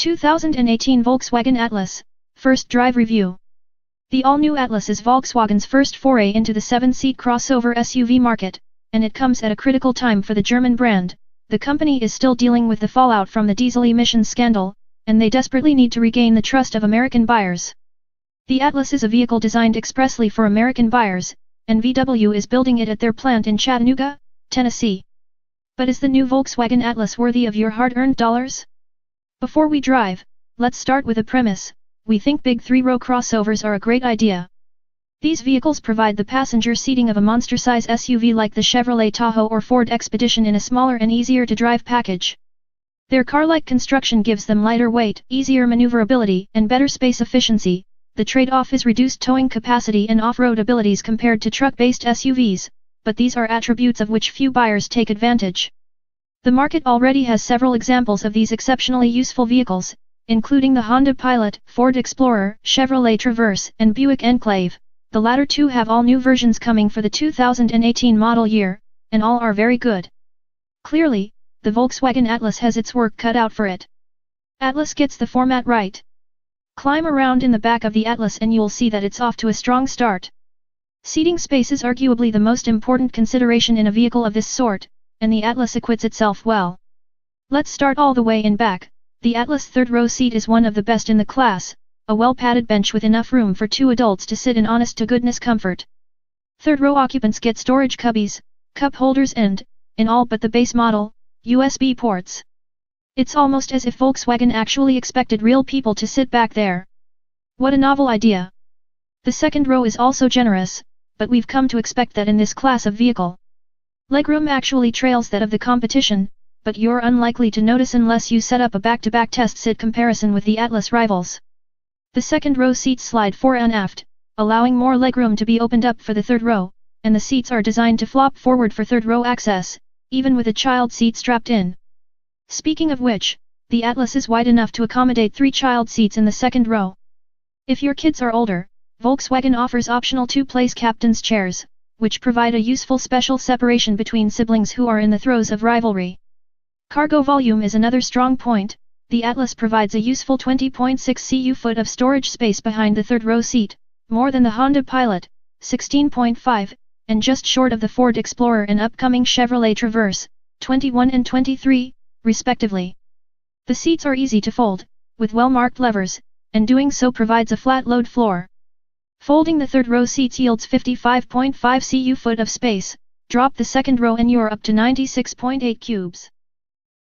2018 Volkswagen Atlas, First Drive Review. The all-new Atlas is Volkswagen's first foray into the 7-seat crossover SUV market, and it comes at a critical time for the German brand. The company is still dealing with the fallout from the diesel emissions scandal, and they desperately need to regain the trust of American buyers. The Atlas is a vehicle designed expressly for American buyers, and VW is building it at their plant in Chattanooga, Tennessee. But is the new Volkswagen Atlas worthy of your hard-earned dollars? Before we drive, let's start with a premise. We think big three-row crossovers are a great idea. These vehicles provide the passenger seating of a monster-size SUV like the Chevrolet Tahoe or Ford Expedition in a smaller and easier-to-drive package. Their car-like construction gives them lighter weight, easier maneuverability, and better space efficiency. The trade-off is reduced towing capacity and off-road abilities compared to truck-based SUVs, but these are attributes of which few buyers take advantage. The market already has several examples of these exceptionally useful vehicles, including the Honda Pilot, Ford Explorer, Chevrolet Traverse, and Buick Enclave. The latter two have all new versions coming for the 2018 model year, and all are very good. Clearly, the Volkswagen Atlas has its work cut out for it. Atlas gets the format right. Climb around in the back of the Atlas and you'll see that it's off to a strong start. Seating space is arguably the most important consideration in a vehicle of this sort, and the Atlas acquits itself well. Let's start all the way in back. The Atlas third-row seat is one of the best in the class, a well-padded bench with enough room for two adults to sit in honest-to-goodness comfort. Third-row occupants get storage cubbies, cup holders and, in all but the base model, USB ports. It's almost as if Volkswagen actually expected real people to sit back there. What a novel idea! The second row is also generous, but we've come to expect that in this class of vehicle. Legroom actually trails that of the competition, but you're unlikely to notice unless you set up a back-to-back test sit comparison with the Atlas rivals. The second row seats slide fore and aft, allowing more legroom to be opened up for the third row, and the seats are designed to flop forward for third row access, even with a child seat strapped in. Speaking of which, the Atlas is wide enough to accommodate 3 child seats in the second row. If your kids are older, Volkswagen offers optional 2-place captain's chairs, which provide a useful special separation between siblings who are in the throes of rivalry. Cargo volume is another strong point. The Atlas provides a useful 20.6 cu-foot of storage space behind the third-row seat, more than the Honda Pilot, 16.5, and just short of the Ford Explorer and upcoming Chevrolet Traverse, 21 and 23, respectively. The seats are easy to fold, with well-marked levers, and doing so provides a flat load floor. Folding the third-row seats yields 55.5 cu-foot of space. Drop the second row and you're up to 96.8 cubes.